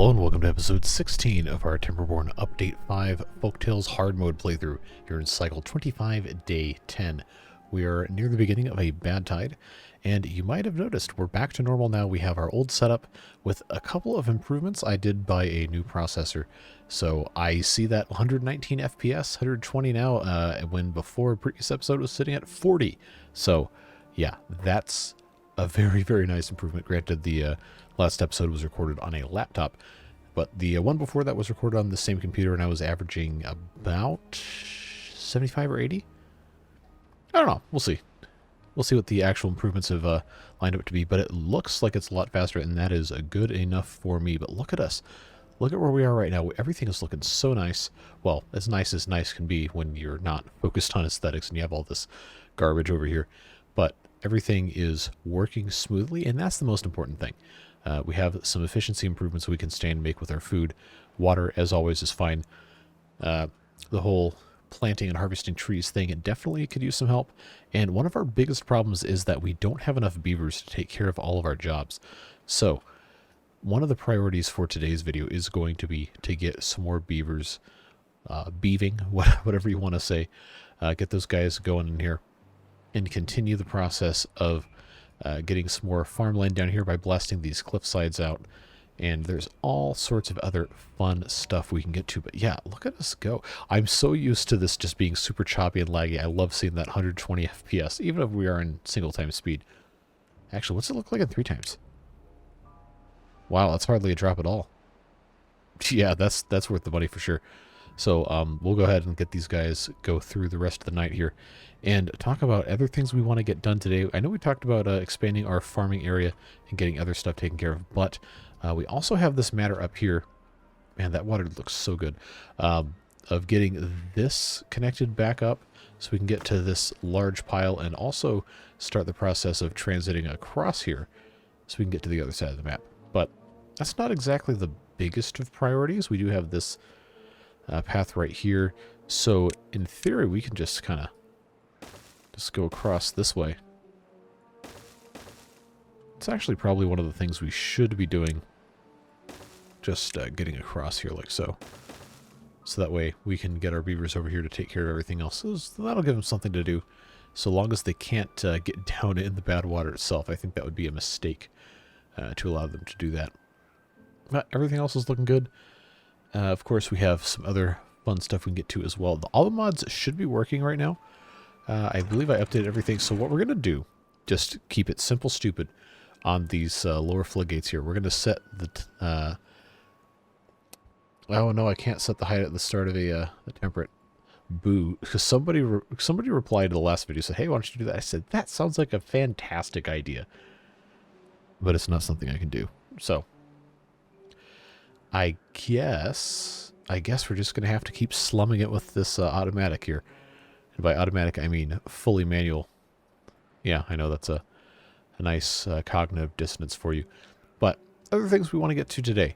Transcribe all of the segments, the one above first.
Hello and welcome to episode 16 of our Timberborn Update 5 Folktails hard mode playthrough here in cycle 25, day 10. We are near the beginning of a bad tide, and you might have noticed we're back to normal now. We have our old setup with a couple of improvements. I did buy a new processor, so I see that 119 FPS, 120 now, when before previous episode was sitting at 40. So yeah, that's a very, very nice improvement. Granted, the last episode was recorded on a laptop, but the one before that was recorded on the same computer, and I was averaging about 75 or 80. I don't know. We'll see. We'll see what the actual improvements have lined up to be, but it looks like it's a lot faster, and that is good enough for me. But look at us. Look at where we are right now. Everything is looking so nice. Well, as nice can be when you're not focused on aesthetics and you have all this garbage over here. But everything is working smoothly, and that's the most important thing. We have some efficiency improvements we can stand and make with our food. Water, as always, is fine. The whole planting and harvesting trees thing, it definitely could use some help. And one of our biggest problems is that we don't have enough beavers to take care of all of our jobs. So one of the priorities for today's video is going to be to get some more beavers, beaving, whatever you want to say. Get those guys going in here and continue the process of getting some more farmland down here by blasting these cliff sides out. And there's all sorts of other fun stuff we can get to. But yeah, look at us go. I'm so used to this just being super choppy and laggy. I love seeing that 120 FPS, even if we are in single time speed. Actually, what's it look like in 3 times? Wow, that's hardly a drop at all. Yeah, that's worth the money for sure. So we'll go ahead and get these guys go through the rest of the night here and talk about other things we want to get done today. I know we talked about expanding our farming area and getting other stuff taken care of, but we also have this matter up here. Man, that water looks so good. Of getting this connected back up so we can get to this large pile and also start the process of transiting across here so we can get to the other side of the map. But that's not exactly the biggest of priorities. We do have this path right here. So in theory, we can just kind of go across this way. It's actually probably one of the things we should be doing. Just getting across here like so. So that way we can get our beavers over here to take care of everything else. So that'll give them something to do. So long as they can't get down in the bad water itself, I think that would be a mistake to allow them to do that. But everything else is looking good. Of course, we have some other fun stuff we can get to as well. All the mods should be working right now. I believe I updated everything. So what we're going to do, just keep it simple, stupid, on these lower floodgates here. We're going to set the... oh, no, I can't set the height at the start of a temperate. Boo. Because somebody replied to the last video, said, hey, why don't you do that? I said, that sounds like a fantastic idea. But it's not something I can do. So... I guess we're just going to have to keep slumming it with this automatic here. And by automatic, I mean fully manual. Yeah, I know that's a nice cognitive dissonance for you. But other things we want to get to today.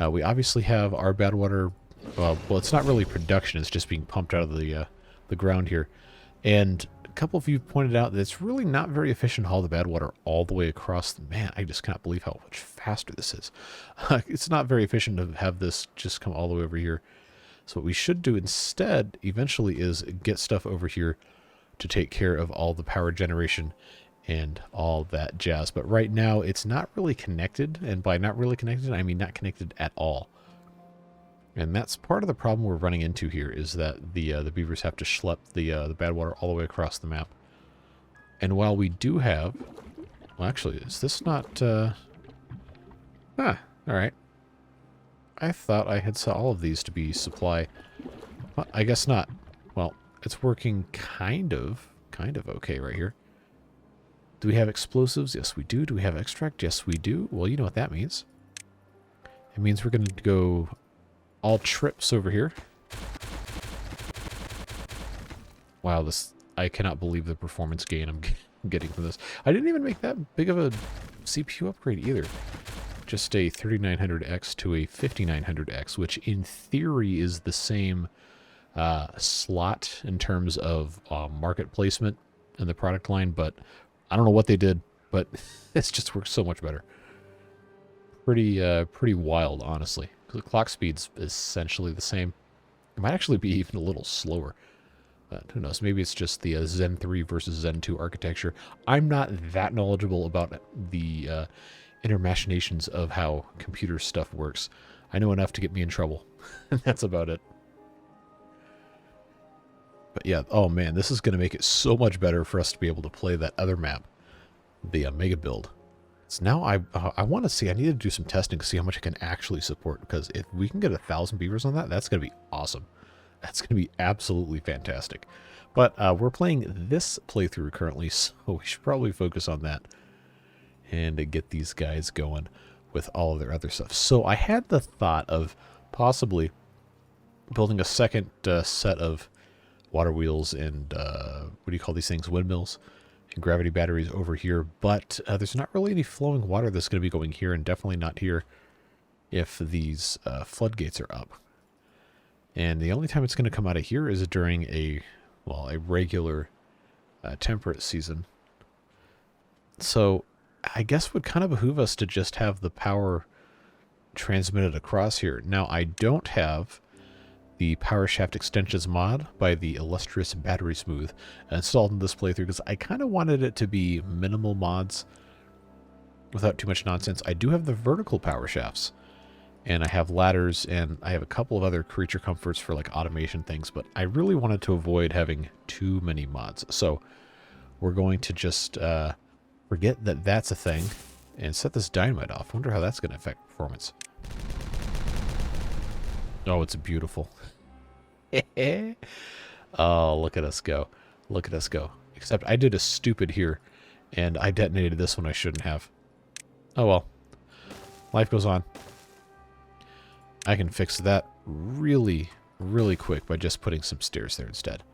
We obviously have our bad water. Well, it's not really production. It's just being pumped out of the ground here. And a couple of you pointed out that it's really not very efficient to haul the bad water all the way across. Man, I just cannot believe how much faster this is. It's not very efficient to have this just come all the way over here. So what we should do instead, eventually, is get stuff over here to take care of all the power generation and all that jazz. But right now, it's not really connected. And by not really connected, I mean not connected at all. And that's part of the problem we're running into here, is that the beavers have to schlep the bad water all the way across the map. And while we do have... Well, actually, is this not... alright. I thought I had set all of these to be supply. Well, I guess not. Well, it's working kind of okay right here. Do we have explosives? Yes, we do. Do we have extract? Yes, we do. Well, you know what that means. It means we're going to go... all trips over here. Wow, I cannot believe the performance gain I'm getting from this. I didn't even make that big of a CPU upgrade either. Just a 3900X to a 5900X, which in theory is the same slot in terms of market placement in the product line, but I don't know what they did, but it's just works so much better. pretty wild, honestly. The clock speed's essentially the same. It might actually be even a little slower. But who knows? Maybe it's just the Zen 3 versus Zen 2 architecture. I'm not that knowledgeable about the inner machinations of how computer stuff works. I know enough to get me in trouble. And that's about it. But yeah, oh man, this is going to make it so much better for us to be able to play that other map, the Mega Build. So now I want to see, I need to do some testing to see how much I can actually support, because if we can get 1,000 beavers on that, that's going to be awesome. That's going to be absolutely fantastic. But we're playing this playthrough currently, so we should probably focus on that and get these guys going with all of their other stuff. So I had the thought of possibly building a second set of water wheels and what do you call these things? Windmills and gravity batteries over here. But there's not really any flowing water that's going to be going here, and definitely not here if these floodgates are up. And the only time it's going to come out of here is during a regular temperate season. So I guess it would kind of behoove us to just have the power transmitted across here. Now, I don't have the Power Shaft Extensions mod by the illustrious Battery Smooth installed in this playthrough, because I kind of wanted it to be minimal mods without too much nonsense. I do have the vertical power shafts, and I have ladders, and I have a couple of other creature comforts for like automation things, but I really wanted to avoid having too many mods. So we're going to just forget that that's a thing and set this dynamite off. I wonder how that's going to affect performance. Oh, it's beautiful. Oh, look at us go. Look at us go. Except I did a stupid here, and I detonated this when I shouldn't have. Oh well. Life goes on. I can fix that really, really quick by just putting some stairs there instead.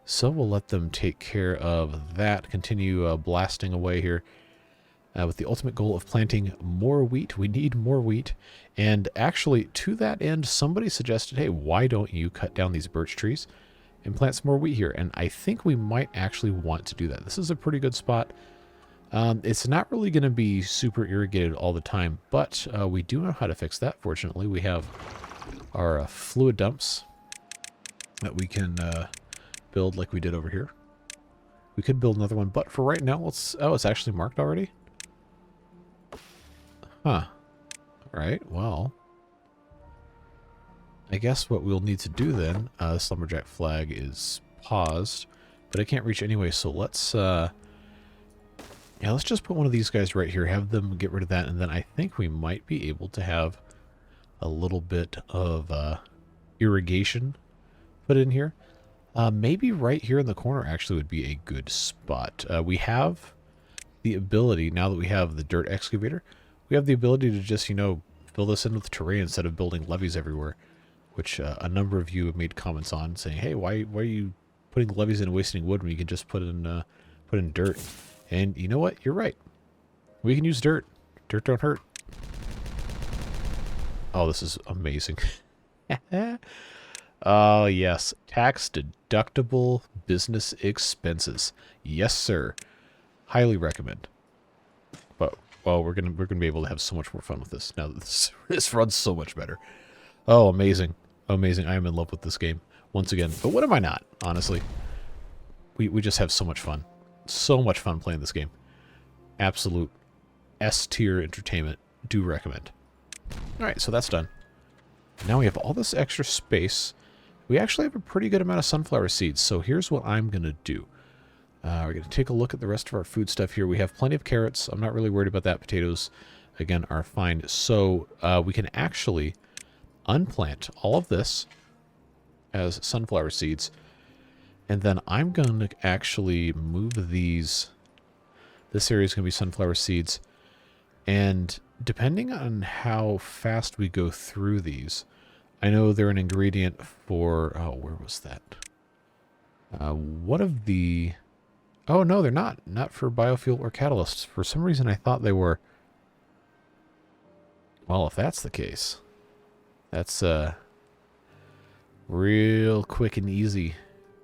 So we'll let them take care of that. Continue blasting away here. With the ultimate goal of planting more wheat. We need more wheat. And actually, to that end, somebody suggested, hey, why don't you cut down these birch trees and plant some more wheat here? And I think we might actually want to do that. This is a pretty good spot. It's not really going to be super irrigated all the time, but we do know how to fix that, fortunately. We have our fluid dumps that we can build like we did over here. We could build another one, but for right now, let's... Oh, it's actually marked already? Huh. Right, well, I guess what we'll need to do then, this lumberjack flag is paused, but I can't reach anyway, so let's just put one of these guys right here, have them get rid of that, and then I think we might be able to have a little bit of irrigation put in here. Maybe right here in the corner actually would be a good spot. We have the ability, now that we have the dirt excavator, we have the ability to just, you know, fill this in with terrain instead of building levees everywhere, which a number of you have made comments on, saying, hey, why are you putting levees in and wasting wood when you can just put in dirt? And you know what? You're right. We can use dirt. Dirt don't hurt. Oh, this is amazing. Oh, yes. Tax deductible business expenses. Yes, sir. Highly recommend. But, well, we're gonna be able to have so much more fun with this. Now this runs so much better. Oh, amazing. Amazing. I am in love with this game once again. But what am I not, honestly? We just have so much fun. So much fun playing this game. Absolute S-tier entertainment. Do recommend. Alright, so that's done. Now we have all this extra space. We actually have a pretty good amount of sunflower seeds, so here's what I'm going to do. We're going to take a look at the rest of our food stuff here. We have plenty of carrots. I'm not really worried about that. Potatoes, again, are fine. So we can actually unplant all of this as sunflower seeds. And then I'm going to actually move these. This area is going to be sunflower seeds. And depending on how fast we go through these, I know they're an ingredient for... Oh, where was that? What of the... Oh, no, they're not. Not for biofuel or catalysts. For some reason, I thought they were... Well, if that's the case, that's real quick and easy.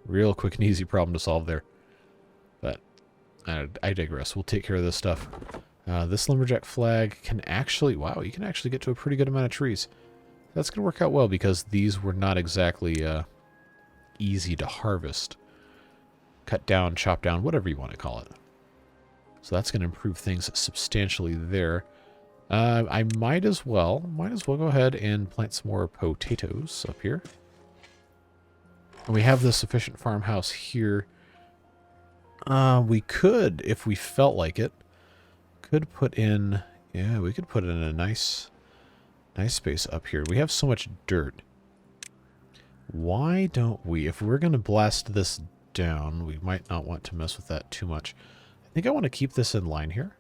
Real quick and easy problem to solve there. But I digress. We'll take care of this stuff This lumberjack flag can actually, wow, you can actually get to a pretty good amount of trees. That's going to work out well because these were not exactly easy to harvest. Cut down, chop down, whatever you want to call it. So that's going to improve things substantially there. I might as well go ahead and plant some more potatoes up here. And we have the sufficient farmhouse here. We could, if we felt like it, could put in, yeah, we could put in a nice space up here. We have so much dirt. Why don't we, if we're going to blast this down, we might not want to mess with that too much. I think I want to keep this in line here.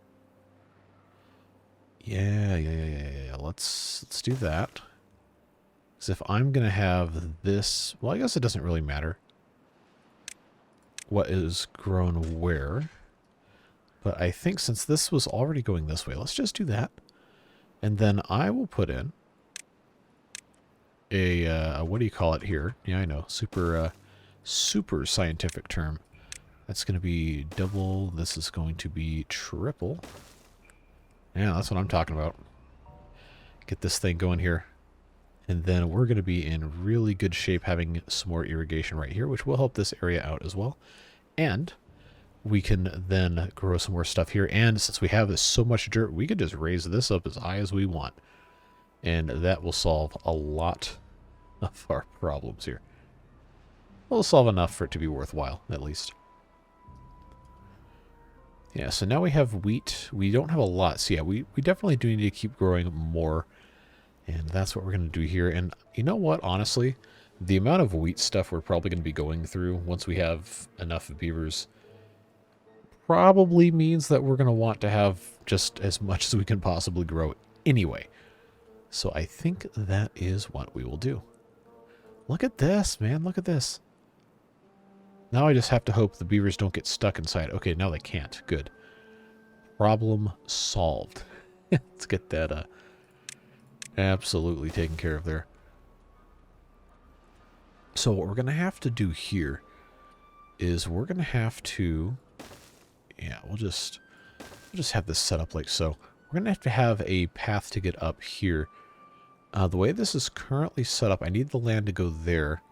Yeah. Let's do that. Because if I'm going to have this, well, I guess it doesn't really matter what is grown where. But I think since this was already going this way, let's just do that. And then I will put in a what do you call it here? Yeah, I know. Super scientific term. That's going to be double. This is going to be triple. Yeah, that's what I'm talking about. Get this thing going here. And then we're going to be in really good shape having some more irrigation right here, which will help this area out as well. And we can then grow some more stuff here. And since we have so much dirt, we could just raise this up as high as we want. And that will solve a lot of our problems here. We'll solve enough for it to be worthwhile, at least. Yeah, so now we have wheat. We don't have a lot. So yeah, we definitely do need to keep growing more. And that's what we're going to do here. And you know what, honestly, the amount of wheat stuff we're probably going to be going through once we have enough beavers probably means that we're going to want to have just as much as we can possibly grow anyway. So I think that is what we will do. Look at this, man. Look at this. Now I just have to hope the beavers don't get stuck inside. Okay, now they can't. Good. Problem solved. Let's get that absolutely taken care of there. So what we're going to have to do here is we're going to have to, yeah, we'll just have this set up like so. We're going to have a path to get up here. The way this is currently set up, I need the land to go there.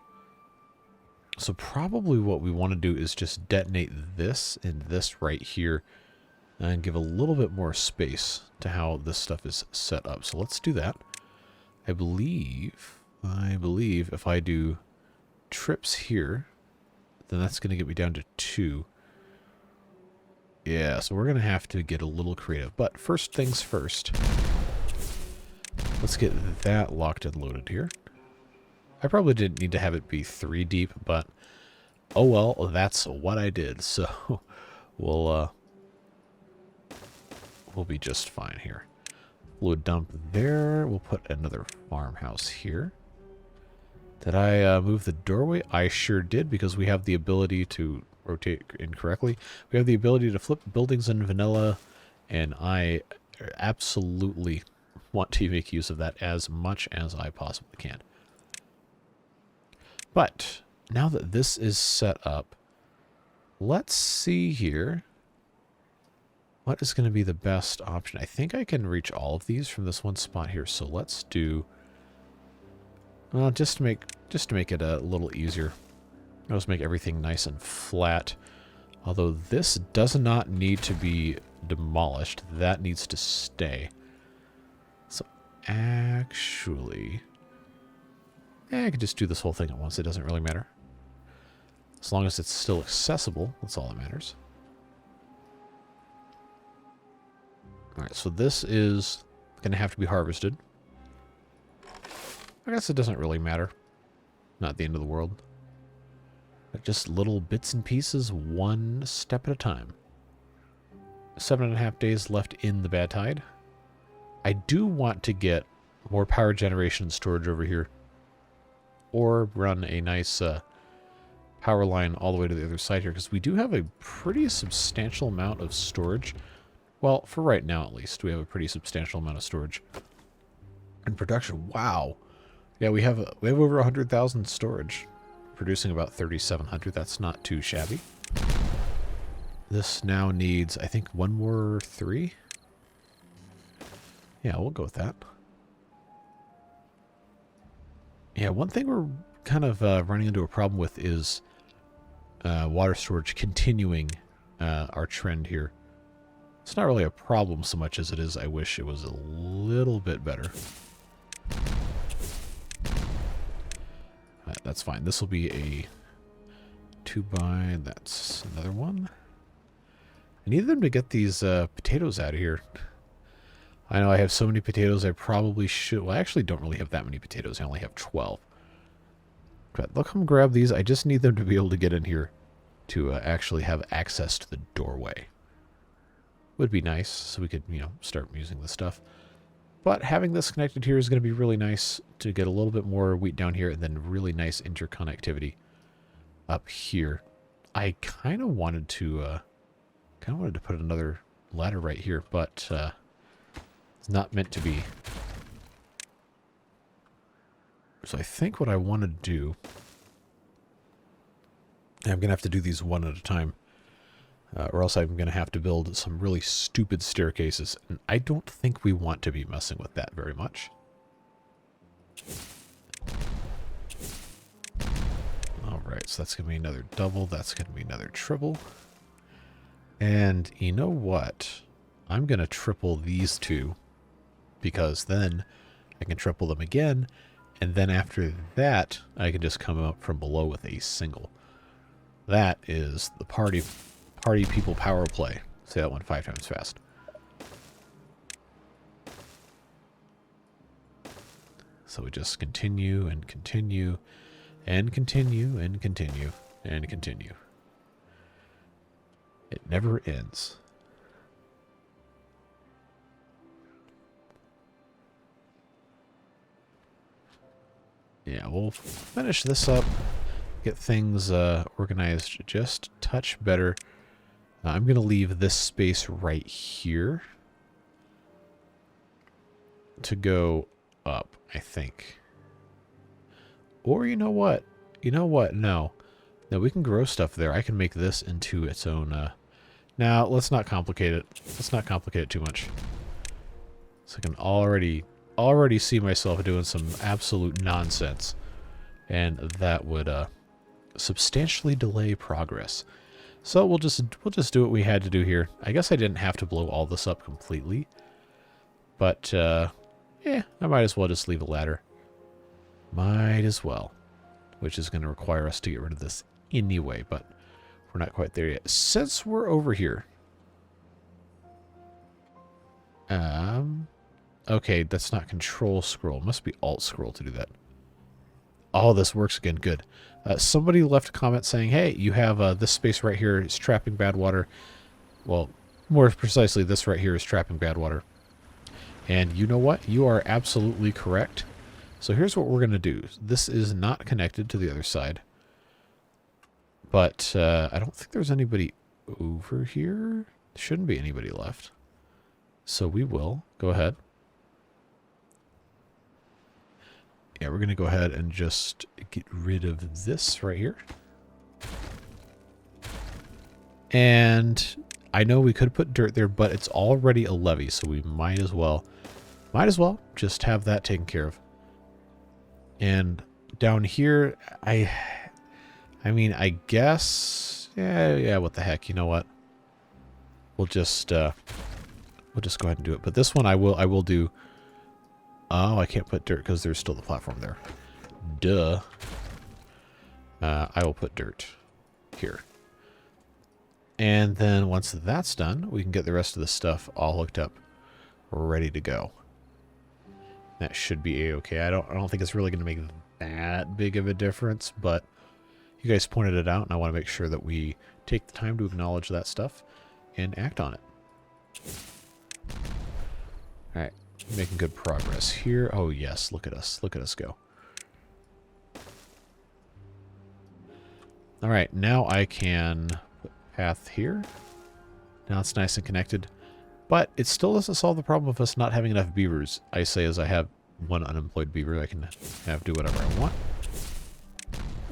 So probably what we want to do is just detonate this and this right here and give a little bit more space to how this stuff is set up. So let's do that. I believe if I do trips here, then that's going to get me down to 2. Yeah, so we're going to have to get a little creative. But first things first, let's get that locked and loaded here. I probably didn't need to have it be 3 deep, but oh well, that's what I did. So we'll be just fine here. Fluid dump there. We'll put another farmhouse here. Did I move the doorway? I sure did, because we have the ability to rotate incorrectly. We have the ability to flip buildings in vanilla, and I absolutely want to make use of that as much as I possibly can. But now that this is set up, let's see here. What is going to be the best option? I think I can reach all of these from this one spot here. So let's do, well, just to make it a little easier, let's make everything nice and flat. Although this does not need to be demolished. That needs to stay. So actually, I could just do this whole thing at once. It doesn't really matter. As long as it's still accessible, that's all that matters. Alright, so this is going to have to be harvested. I guess it doesn't really matter. Not the end of the world. But just little bits and pieces, one step at a time. 7.5 days left in the bad tide. I do want to get more power generation and storage over here. Or run a nice power line all the way to the other side here, because we do have a pretty substantial amount of storage. Well, for right now at least, we have a pretty substantial amount of storage. And production, wow. Yeah, we have over 100,000 storage, producing about 3,700. That's not too shabby. This now needs, I think, one more 3. Yeah, we'll go with that. Yeah, one thing we're kind of running into a problem with is water storage continuing our trend here. It's not really a problem so much as it is I wish it was a little bit better. That's fine. This will be a 2x. That's another one. I need them to get these potatoes out of here. I know I have so many potatoes I probably should... Well, I actually don't really have that many potatoes. I only have 12. But they'll come grab these. I just need them to be able to get in here to actually have access to the doorway. Would be nice, so we could, you know, start using this stuff. But having this connected here is going to be really nice to get a little bit more wheat down here and then really nice interconnectivity up here. I kind of wanted to put another ladder right here, but it's not meant to be. So I think what I want to do, I'm going to have to do these one at a time, or else I'm going to have to build some really stupid staircases, and I don't think we want to be messing with that very much. Alright, so that's going to be another double, that's going to be another triple. And you know what? I'm going to triple these two, because then I can triple them again, and then after that, I can just come up from below with a single. That is the party people power play. Say that one 5 times fast. So we just continue and continue and continue and continue and continue. It never ends. Yeah, we'll finish this up, get things organized just a touch better. I'm going to leave this space right here to go up, I think. Or you know what? You know what? No. No, we can grow stuff there. I can make this into its own... Now, let's not complicate it. Let's not complicate it too much. So I can already see myself doing some absolute nonsense. And that would substantially delay progress. So we'll just do what we had to do here. I guess I didn't have to blow all this up completely. But, yeah, I might as well just leave a ladder. Might as well. Which is going to require us to get rid of this anyway, but we're not quite there yet. Since we're over here... okay, that's not control scroll. It must be alt scroll to do that. Oh, this works again. Good. Somebody left a comment saying, hey, you have this space right here is trapping bad water. Well, more precisely, this right here is trapping bad water. And you know what? You are absolutely correct. So here's what we're going to do. This is not connected to the other side. But I don't think there's anybody over here. There shouldn't be anybody left. So we will go ahead. Yeah, we're going to go ahead and just get rid of this right here. And I know we could put dirt there, but it's already a levee, so we might as well just have that taken care of. And down here, I mean, I guess, yeah, what the heck, you know what? We'll just go ahead and do it. But this one I will do. Oh, I can't put dirt because there's still the platform there. Duh. I will put dirt here. And then once that's done, we can get the rest of the stuff all hooked up, ready to go. That should be a-okay. I don't think it's really going to make that big of a difference, but you guys pointed it out, and I want to make sure that we take the time to acknowledge that stuff and act on it. All right. Making good progress here. Oh, yes. Look at us. Look at us go. All right. Now I can put path here. Now it's nice and connected. But it still doesn't solve the problem of us not having enough beavers. I say as I have one unemployed beaver, I can have do whatever I want.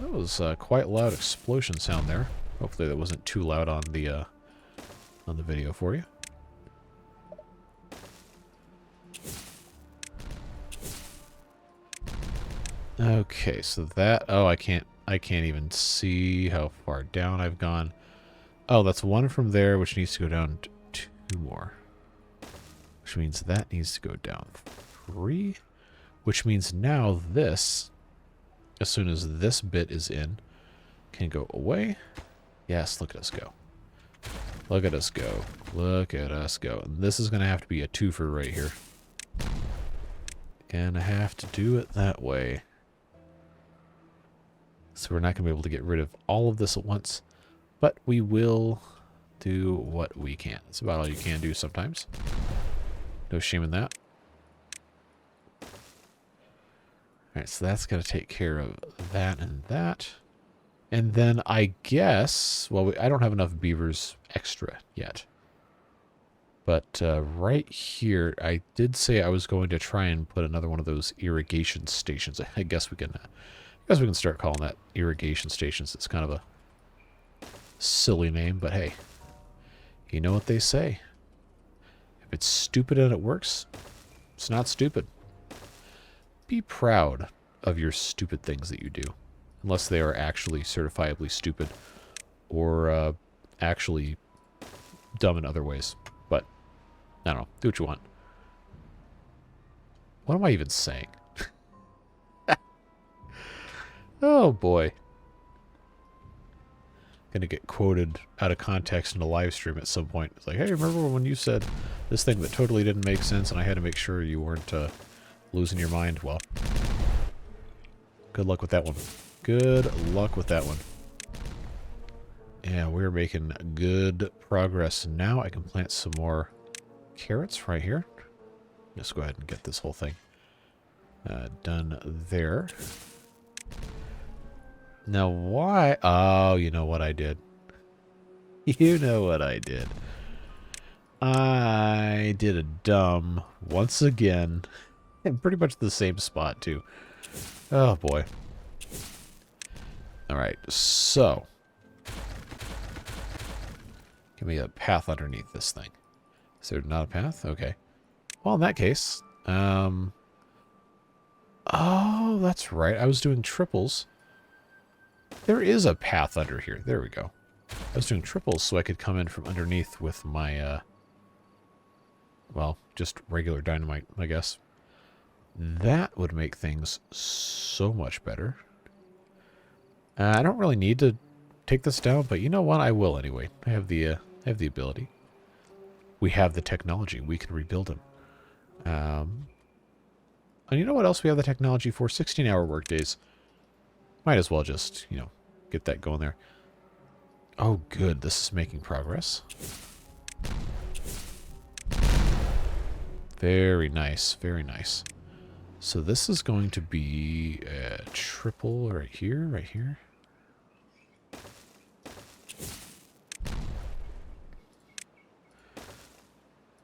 That was quite a loud explosion sound there. Hopefully that wasn't too loud on the video for you. Okay, so that... Oh, I can't even see how far down I've gone. Oh, that's one from there, which needs to go down 2 more. Which means that needs to go down 3. Which means now this, as soon as this bit is in, can go away. Yes, look at us go. Look at us go. Look at us go. And this is going to have to be a twofer right here. Gonna have to do it that way. So we're not going to be able to get rid of all of this at once. But we will do what we can. It's about all you can do sometimes. No shame in that. Alright, so that's going to take care of that and that. And then I guess... Well, I don't have enough beavers extra yet. But right here, I did say I was going to try and put another one of those irrigation stations. I guess we can start calling that irrigation stations. It's kind of a silly name, but hey, you know what they say. If it's stupid and it works, it's not stupid. Be proud of your stupid things that you do, unless they are actually certifiably stupid or actually dumb in other ways. But I don't know. Do what you want. What am I even saying? Oh boy. Gonna get quoted out of context in a live stream at some point. It's like, hey, remember when you said this thing that totally didn't make sense and I had to make sure you weren't losing your mind? Well, good luck with that one. Good luck with that one. Yeah, we're making good progress. Now I can plant some more carrots right here. Let's go ahead and get this whole thing done there. Now why? Oh, you know what I did. You know what I did. I did a dumb once again. And pretty much the same spot too. Oh boy. Alright, so. Give me a path underneath this thing. Is there not a path? Okay. Well, in that case, oh, that's right. I was doing triples. There is a path under here. There we go. I was doing triples so I could come in from underneath with my, well, just regular dynamite, I guess. That would make things so much better. I don't really need to take this down, but you know what? I will anyway. I have the ability. We have the technology. We can rebuild them. And you know what else we have the technology for? 16-hour workdays. Might as well just, you know, get that going there. Oh, good. This is making progress. Very nice. Very nice. So this is going to be a triple right here, right here.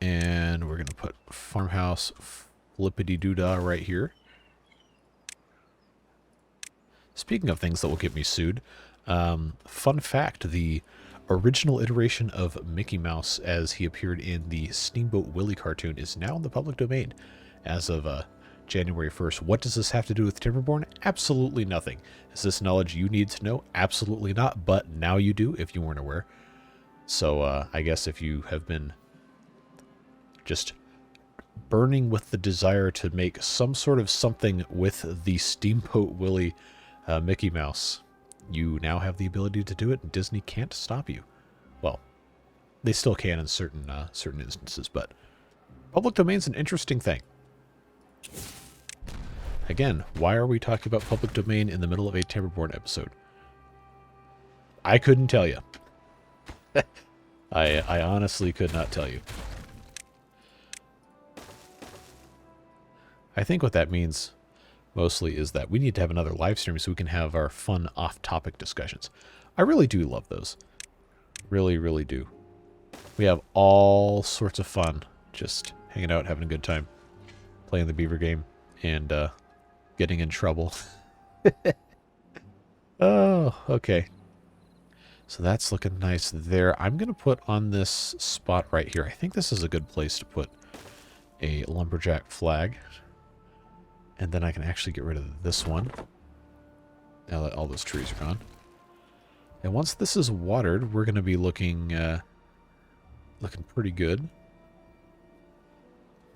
And we're going to put farmhouse flippity-doo-dah right here. Speaking of things that will get me sued, fun fact, the original iteration of Mickey Mouse as he appeared in the Steamboat Willie cartoon is now in the public domain as of January 1st. What does this have to do with Timberborn? Absolutely nothing. Is this knowledge you need to know? Absolutely not, but now you do if you weren't aware. So I guess if you have been just burning with the desire to make some sort of something with the Steamboat Willie Mickey Mouse, you now have the ability to do it, and Disney can't stop you. Well, they still can in certain instances, but public domain's an interesting thing. Again, why are we talking about public domain in the middle of a Timberborn episode? I couldn't tell you. I honestly could not tell you. I think what that means mostly is that we need to have another live stream so we can have our fun off-topic discussions. I really do love those. Really, really do. We have all sorts of fun just hanging out, having a good time, playing the beaver game, and getting in trouble. Oh, okay. So that's looking nice there. I'm going to put on this spot right here. I think this is a good place to put a lumberjack flag. And then I can actually get rid of this one. Now that all those trees are gone. And once this is watered, we're going to be looking pretty good.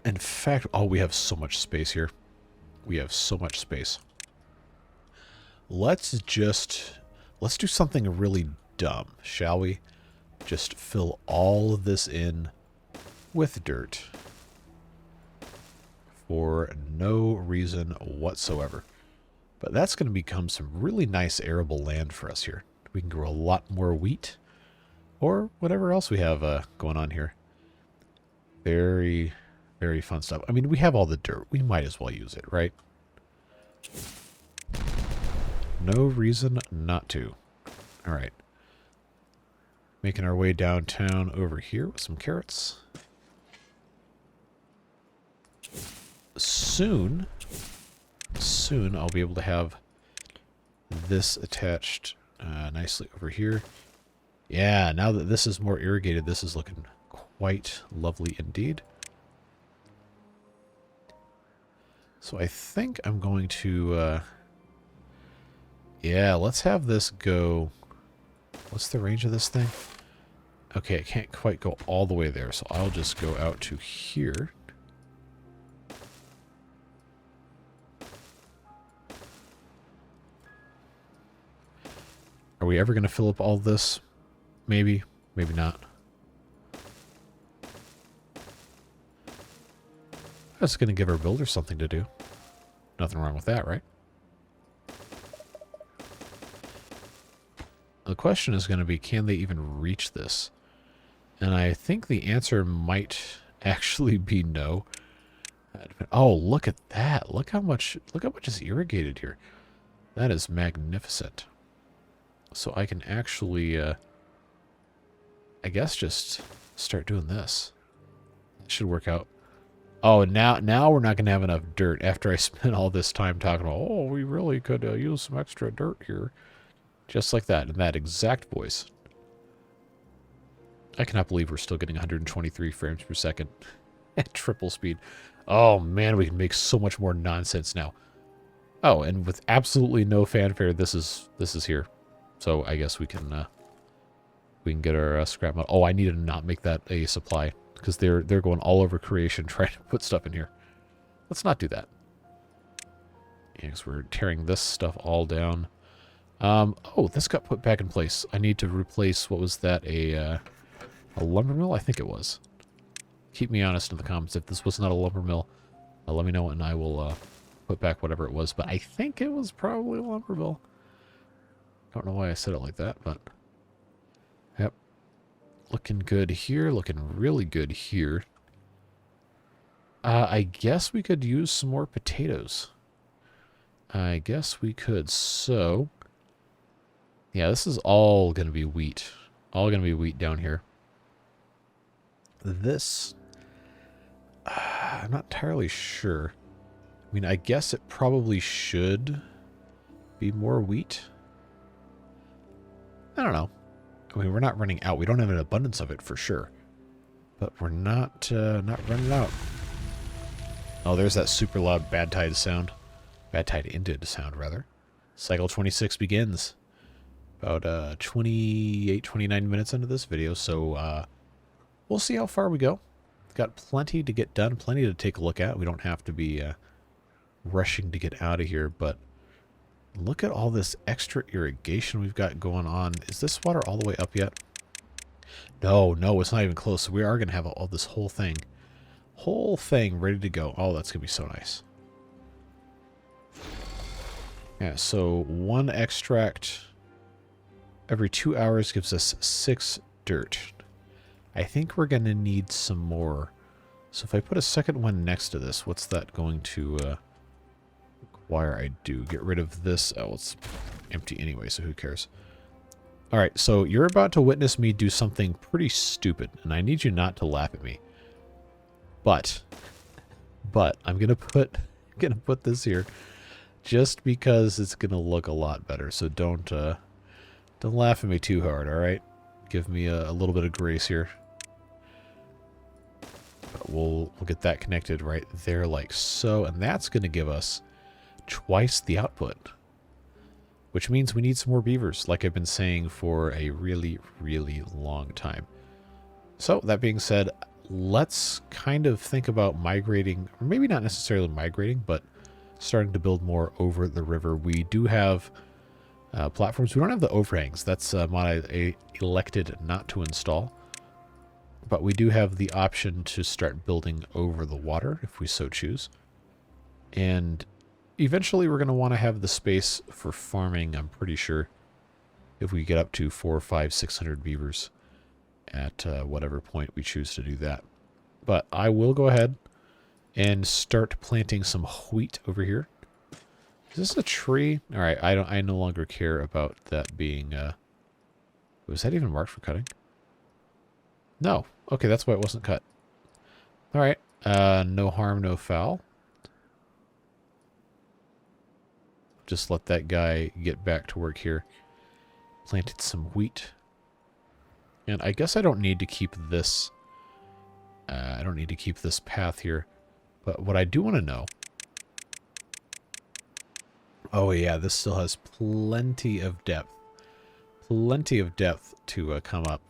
In fact, oh, we have so much space here. We have so much space. Let's do something really dumb, shall we? Just fill all of this in with dirt. For no reason whatsoever. But that's going to become some really nice arable land for us here. We can grow a lot more wheat. Or whatever else we have going on here. Very, very fun stuff. I mean, we have all the dirt. We might as well use it, right? No reason not to. Alright. Making our way downtown over here with some carrots. Soon I'll be able to have this attached nicely over here. Yeah, now that this is more irrigated, this is looking quite lovely indeed. So I think I'm going to, yeah, let's have this go. What's the range of this thing? Okay, it can't quite go all the way there, so I'll just go out to here. Are we ever going to fill up all this? Maybe. Maybe not. That's going to give our builders something to do. Nothing wrong with that, right? The question is going to be, can they even reach this? And I think the answer might actually be no. Oh, look at that. Look how much is irrigated here. That is magnificent. So I can actually, I guess just start doing this. That should work out. Oh, now we're not going to have enough dirt after I spent all this time talking about, oh, we really could use some extra dirt here. Just like that, in that exact voice. I cannot believe we're still getting 123 frames per second at triple speed. Oh, man, we can make so much more nonsense now. Oh, and with absolutely no fanfare, this is here. So I guess we can get our scrap metal. Oh, I need to not make that a supply because they're going all over creation trying to put stuff in here. Let's not do that. Yeah, because we're tearing this stuff all down. Oh, this got put back in place. I need to replace, what was that, a lumber mill? I think it was. Keep me honest in the comments. If this was not a lumber mill, let me know and I will put back whatever it was. But I think it was probably a lumber mill. Don't know why I said it like that, but yep. Looking good here, looking really good here. I guess we could use some more potatoes. I guess we could. So, yeah, this is all going to be wheat. All going to be wheat down here. This, I'm not entirely sure. I mean, I guess it probably should be more wheat. I don't know. I mean, we're not running out. We don't have an abundance of it for sure. But we're not running out. Oh, there's that super loud bad tide sound. Bad tide ended sound, rather. Cycle 26 begins. About 28, 29 minutes into this video. So we'll see how far we go. Got plenty to get done. Plenty to take a look at. We don't have to be rushing to get out of here, but look at all this extra irrigation we've got going on. Is this water all the way up yet? No, it's not even close. So we are going to have all this whole thing ready to go. Oh, that's going to be so nice. Yeah, so one extract every 2 hours gives us 6 dirt. I think we're going to need some more. So if I put a second one next to this, what's that going to require I do? Get rid of this. Oh, it's empty anyway, so who cares? All right, so you're about to witness me do something pretty stupid, and I need you not to laugh at me. But I'm gonna put this here just because it's gonna look a lot better. So don't laugh at me too hard. All right, give me a little bit of grace here. But we'll get that connected right there like so, and that's gonna give us twice the output. Which means we need some more beavers, like I've been saying for a really, really long time. So, that being said, let's kind of think about migrating, or maybe not necessarily migrating, but starting to build more over the river. We do have platforms. We don't have the overhangs. That's a mod I elected not to install. But we do have the option to start building over the water, if we so choose. And eventually we're going to want to have the space for farming, I'm pretty sure, if we get up to 400, 500, 600 beavers at whatever point we choose to do that. But I will go ahead and start planting some wheat over here. Is this a tree? All right, I no longer care about that being was that even marked for cutting? No. Okay, that's why it wasn't cut. All right. No harm, no foul. Just let that guy get back to work here. Planted some wheat. And I guess I don't need to keep this. I don't need to keep this path here. But what I do want to know. Oh yeah, this still has plenty of depth. Plenty of depth to come up.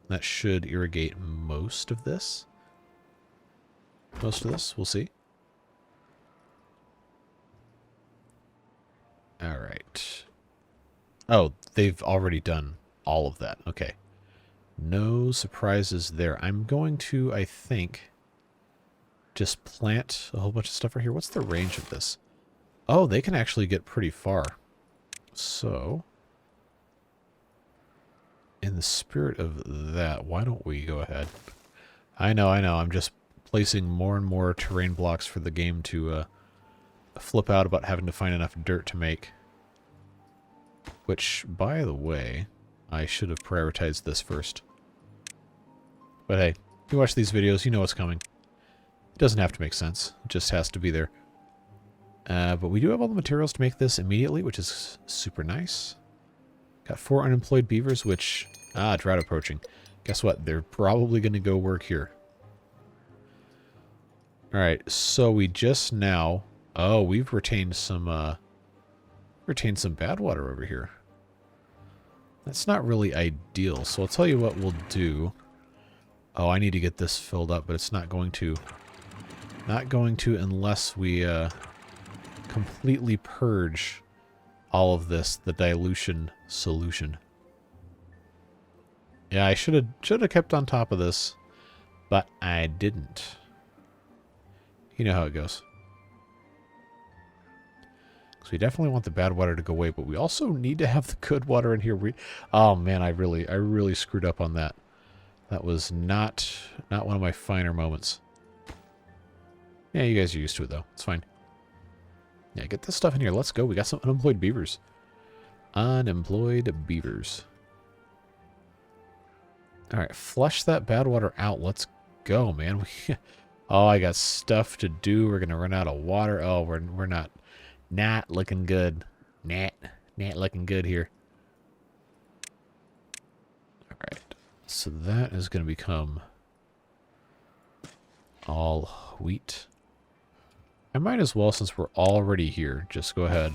That should irrigate most of this. Most of this, we'll see. All right. Oh, they've already done all of that. Okay. No surprises there. I'm going to, I think, just plant a whole bunch of stuff right here. What's the range of this? Oh, they can actually get pretty far. So, in the spirit of that, why don't we go ahead? I know. I'm just placing more and more terrain blocks for the game to flip out about having to find enough dirt to make. Which, by the way, I should have prioritized this first. But hey, if you watch these videos, you know what's coming. It doesn't have to make sense. It just has to be there. But we do have all the materials to make this immediately, which is super nice. Got 4 unemployed beavers, which... drought approaching. Guess what? They're probably going to go work here. Alright, so we just now... Oh, we've retained some bad water over here. That's not really ideal, so I'll tell you what we'll do. Oh, I need to get this filled up, but it's not going to. Not going to unless we completely purge all of this, the dilution solution. Yeah, I should have kept on top of this, but I didn't. You know how it goes. So we definitely want the bad water to go away, but we also need to have the good water in here. Oh man, I really screwed up on that. That was not one of my finer moments. Yeah, you guys are used to it though. It's fine. Yeah, get this stuff in here. Let's go. We got some unemployed beavers. Unemployed beavers. All right, flush that bad water out. Let's go, man. Oh, I got stuff to do. We're gonna run out of water. Oh, we're not looking good. Not looking good here. All right, so that is gonna become all wheat. I might as well, since we're already here, just go ahead.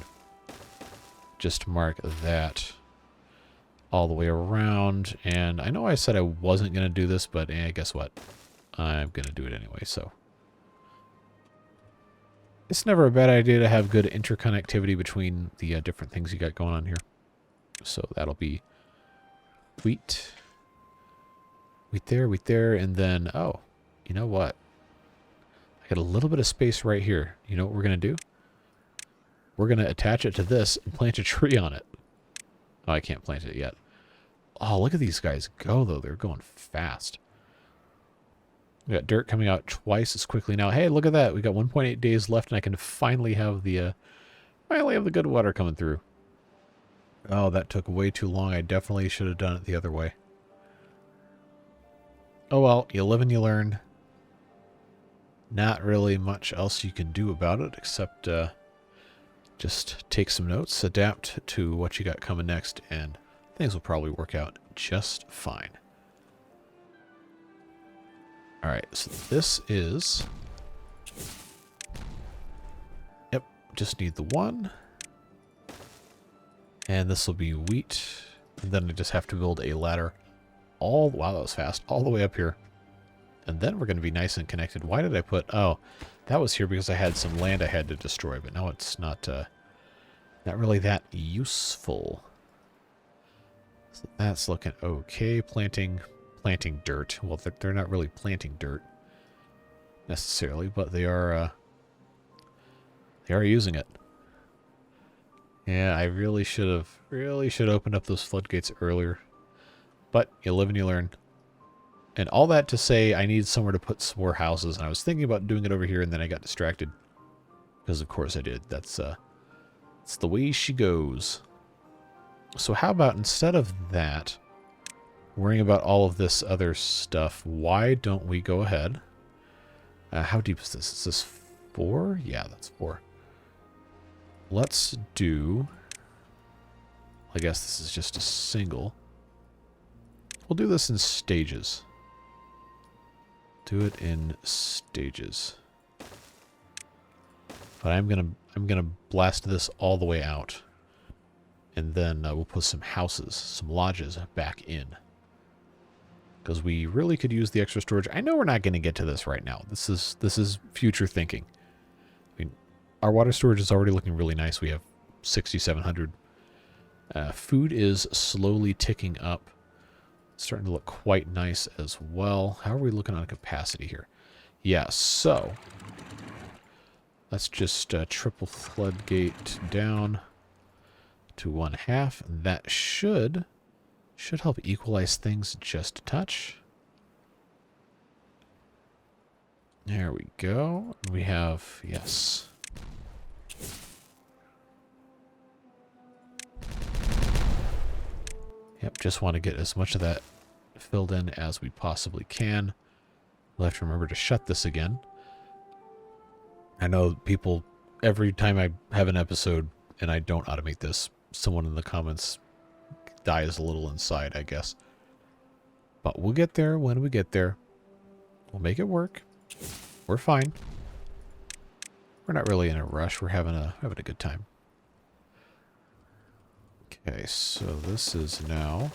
Just mark that all the way around. And I know I said I wasn't going to do this, but guess what? I'm going to do it anyway, so. It's never a bad idea to have good interconnectivity between the different things you got going on here. So that'll be wheat. Wheat there, and then, oh, you know what? I got a little bit of space right here. You know what we're going to do? We're going to attach it to this and plant a tree on it. Oh, I can't plant it yet. Oh, look at these guys go, though. They're going fast. We got dirt coming out twice as quickly now. Hey, look at that. We got 1.8 days left, and I can finally have the good water coming through. Oh, that took way too long. I definitely should have done it the other way. Oh, well, you live and you learn. Not really much else you can do about it, except just take some notes, adapt to what you got coming next, and things will probably work out just fine. Alright, so this is... Yep, just need the one. And this will be wheat. And then I just have to build a ladder all, wow, that was fast, all the way up here. And then we're going to be nice and connected. Why did I put, oh, that was here because I had some land I had to destroy, but now it's not really that useful. So that's looking okay. Planting dirt. Well, they're not really planting dirt necessarily, but they are using it. Yeah, I really should have opened up those floodgates earlier. But you live and you learn. And all that to say, I need somewhere to put some more houses. And I was thinking about doing it over here, and then I got distracted. Because of course I did. That's the way she goes. So how about instead of that, worrying about all of this other stuff, why don't we go ahead? How deep is this? Is this 4? Yeah, that's 4. Let's do, I guess this is just a single. We'll do this in stages. Do it in stages. But I'm gonna blast this all the way out. And then we'll put some houses, some lodges back in. Because we really could use the extra storage. I know we're not going to get to this right now. This is future thinking. I mean, our water storage is already looking really nice. We have 6,700. Food is slowly ticking up. It's starting to look quite nice as well. How are we looking on capacity here? Yeah, so let's just triple floodgate down to 1/2. That should help equalize things just a touch. There we go. We have, yes. Yep, just want to get as much of that filled in as we possibly can. We'll have to remember to shut this again. I know people, every time I have an episode and I don't automate this, someone in the comments dies a little inside, I guess. But we'll get there when we get there. We'll make it work. We're fine. We're not really in a rush. We're having a good time. Okay, so this is now,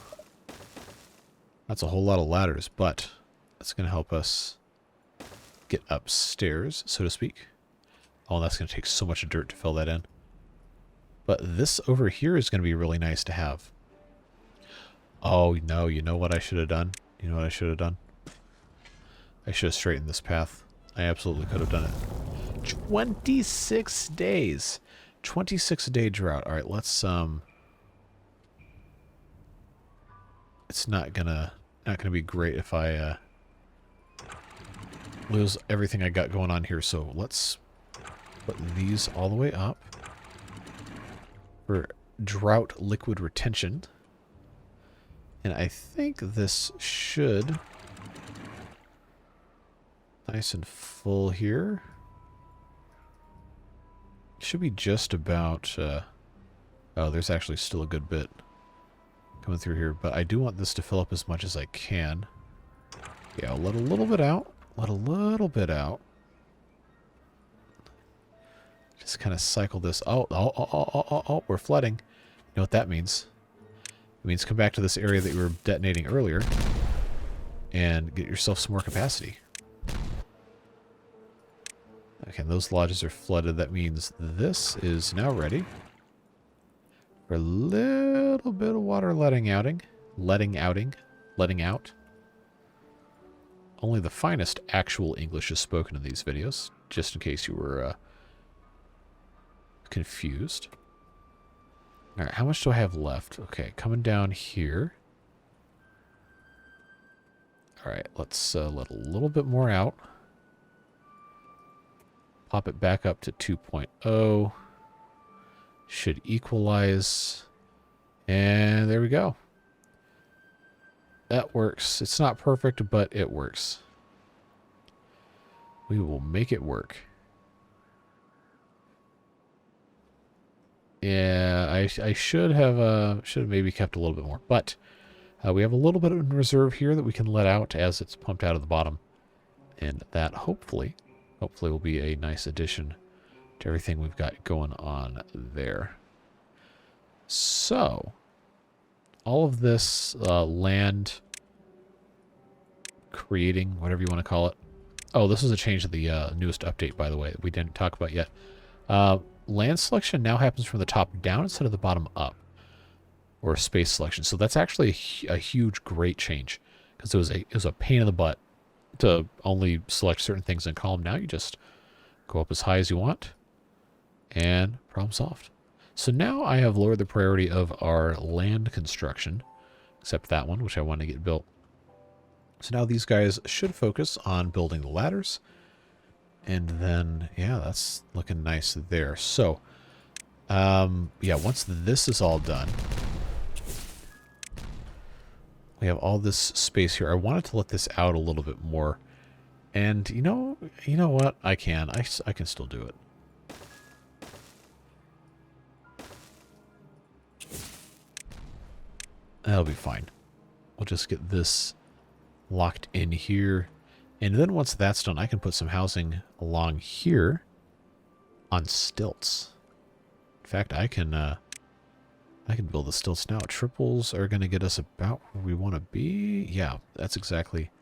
that's a whole lot of ladders, but that's going to help us get upstairs, so to speak. Oh, that's going to take so much dirt to fill that in. But this over here is going to be really nice to have. Oh, no, you know what I should have done? You know what I should have done? I should have straightened this path. I absolutely could have done it. 26 days. 26-day drought. All right, let's, it's not gonna be great if I lose everything I got going on here. So let's put these all the way up for drought liquid retention. And I think this should nice and full here. Should be just about oh, there's actually still a good bit coming through here, but I do want this to fill up as much as I can. Yeah, I'll let a little bit out. Let a little bit out. Just kind of cycle this. Oh, we're flooding. You know what that means? It means come back to this area that you were detonating earlier and get yourself some more capacity. Okay, those lodges are flooded. That means this is now ready for a little bit of water letting out. Only the finest actual English is spoken in these videos, just in case you were confused. All right, how much do I have left? Okay, coming down here. All right, let's let a little bit more out. Pop it back up to 2.0. Should equalize. And there we go. That works. It's not perfect, but it works. We will make it work. Yeah, I should have maybe kept a little bit more, but we have a little bit in reserve here that we can let out as it's pumped out of the bottom, and that hopefully will be a nice addition to everything we've got going on there. So, all of this land creating, whatever you want to call it. Oh, this is a change to the newest update, by the way, that we didn't talk about yet. Land selection now happens from the top down instead of the bottom up, or space selection. So that's actually a huge, great change, because it was a pain in the butt to only select certain things in column. Now you just go up as high as you want, and problem solved. So now I have lowered the priority of our land construction, except that one, which I want to get built. So now these guys should focus on building the ladders. And then, yeah, that's looking nice there. So, yeah, once this is all done, we have all this space here. I wanted to let this out a little bit more. And you know what? I can still do it. That'll be fine. We'll just get this locked in here. And then once that's done, I can put some housing along here on stilts. In fact, I can build the stilts now. Triples are going to get us about where we want to be. Yeah, that's exactly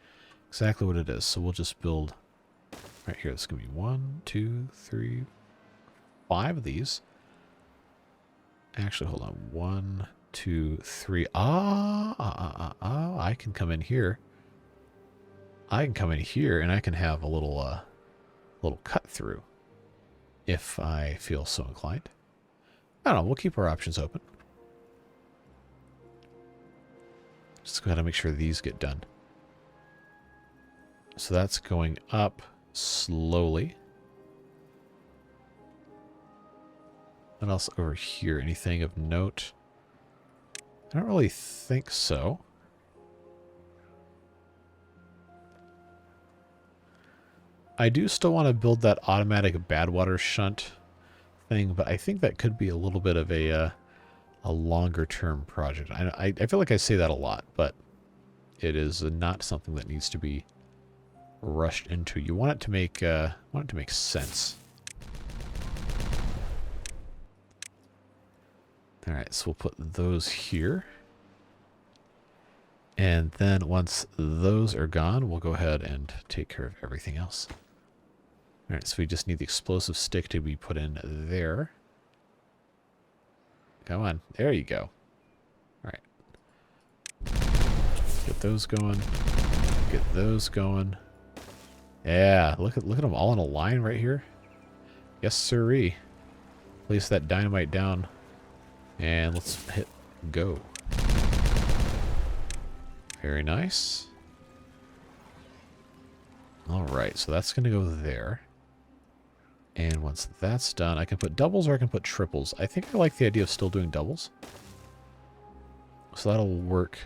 what it is. So we'll just build right here. This is going to be 1, 2, 3, 5 of these. Actually, hold on. 1, 2, 3. I can come in here. I can come in here and I can have a little cut through if I feel so inclined. I don't know. We'll keep our options open. Just go ahead and make sure these get done. So that's going up slowly. What else over here? Anything of note? I don't really think so. I do still want to build that automatic bad water shunt thing, but I think that could be a little bit of a longer term project. I feel like I say that a lot, but it is not something that needs to be rushed into. You want it to make sense. All right, so we'll put those here. And then once those are gone, we'll go ahead and take care of everything else. All right, so we just need the explosive stick to be put in there. Come on, there you go. All right. Get those going. Get those going. Yeah, look at them all in a line right here. Yes, sirree. Place that dynamite down. And let's hit go. Very nice. Alright, so that's going to go there. And once that's done, I can put doubles or I can put triples. I think I like the idea of still doing doubles. So that'll work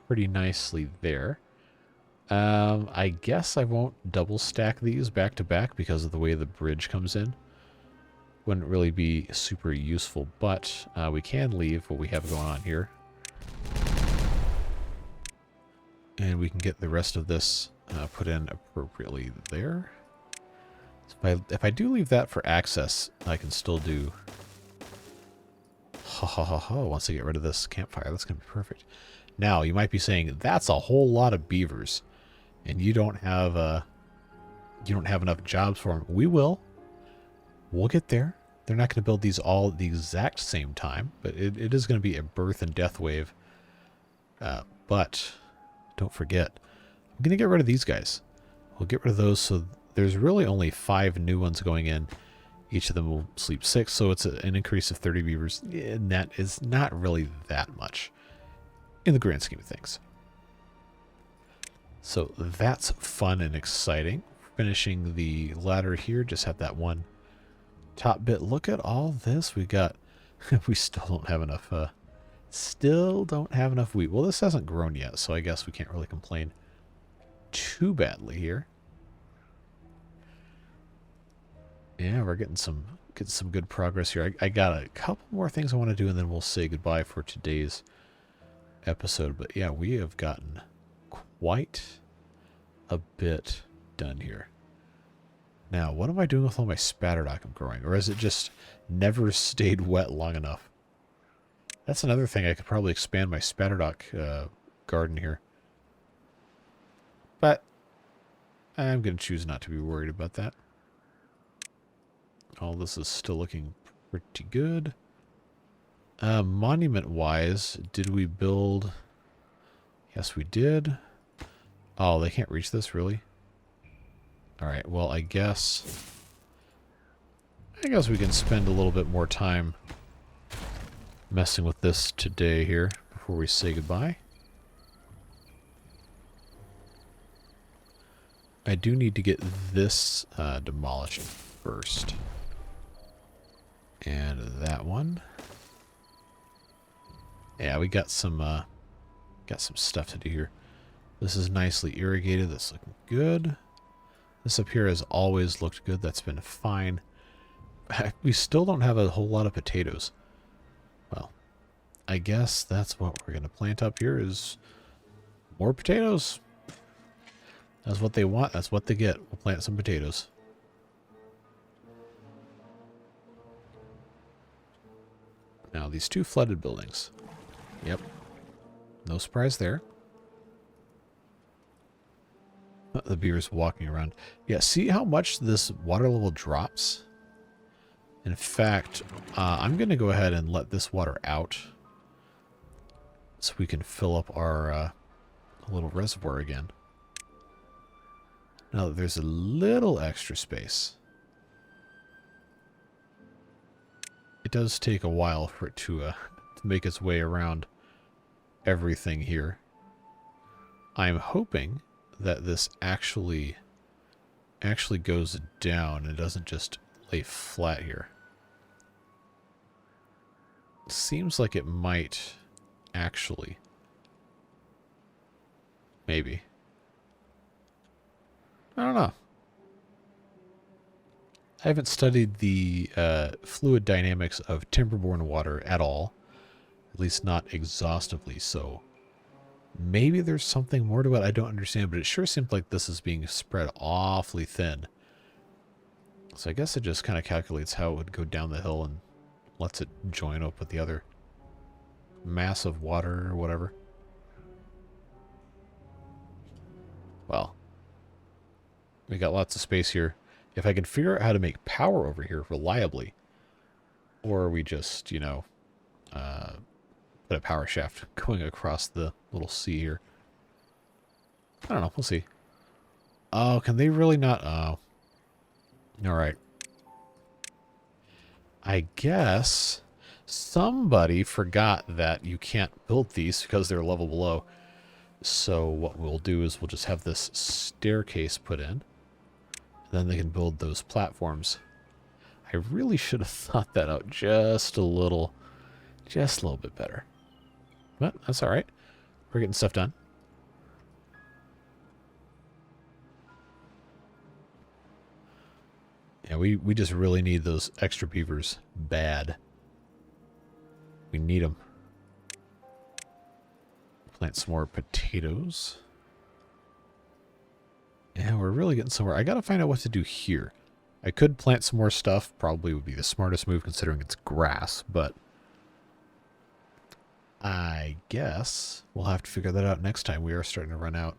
pretty nicely there. I guess I won't double stack these back to back because of the way the bridge comes in. Wouldn't really be super useful, but we can leave what we have going on here. And we can get the rest of this put in appropriately there. So if I do leave that for access, I can still do... Once I get rid of this campfire, that's going to be perfect. Now, you might be saying, that's a whole lot of beavers. And you don't have enough jobs for them. We will. We'll get there. They're not going to build these all at the exact same time, but it is going to be a birth and death wave. But don't forget, I'm going to get rid of these guys. We'll get rid of those, so there's really only 5 new ones going in. Each of them will sleep 6, so it's an increase of 30 beavers. And that is not really that much in the grand scheme of things. So that's fun and exciting. Finishing the ladder here, just have that one top bit. Look at all this we got. We still don't have enough wheat. Well, this hasn't grown yet, so I guess we can't really complain too badly here. Yeah, we're getting some good progress here. I got a couple more things I want to do, and then we'll say goodbye for today's episode. But yeah, we have gotten quite a bit done here. Now, what am I doing with all my spatterdock I'm growing? Or has it just never stayed wet long enough? That's another thing. I could probably expand my spatterdock garden here. But I'm going to choose not to be worried about that. All this is still looking pretty good. Monument-wise, did we build... Yes, we did. Oh, they can't reach this, really? Alright, well, I guess we can spend a little bit more time messing with this today here before we say goodbye. I do need to get this demolished first. And that one. Yeah, we got some stuff to do here. This is nicely irrigated. That's looking good. This up here has always looked good. That's been fine. We still don't have a whole lot of potatoes. Well, I guess that's what we're going to plant up here is more potatoes. That's what they want. That's what they get. We'll plant some potatoes. Now, these two flooded buildings. Yep. No surprise there. The beavers walking around. Yeah, see how much this water level drops? In fact, I'm going to go ahead and let this water out so we can fill up our little reservoir again. Now that there's a little extra space. It does take a while for it to make its way around everything here. I'm hoping that this actually goes down and doesn't just lay flat here. Seems like it might actually. Maybe. I don't know. I haven't studied the fluid dynamics of Timberborn water at all. At least not exhaustively, so maybe there's something more to it I don't understand, but it sure seems like this is being spread awfully thin. So I guess it just kind of calculates how it would go down the hill and lets it join up with the other mass of water or whatever. Well, we got lots of space here. If I can figure out how to make power over here reliably, or we just, you know, put a power shaft going across the little sea here. I don't know. We'll see. Oh, can they really not? Oh. Alright. I guess somebody forgot that you can't build these because they're level below. So what we'll do is we'll just have this staircase put in. Then they can build those platforms. I really should have thought that out just a little bit better. But that's alright. We're getting stuff done. Yeah, we just really need those extra beavers bad. We need them. Plant some more potatoes. Yeah, we're really getting somewhere. I gotta find out what to do here. I could plant some more stuff. Probably would be the smartest move considering it's grass, but I guess we'll have to figure that out next time. We are starting to run out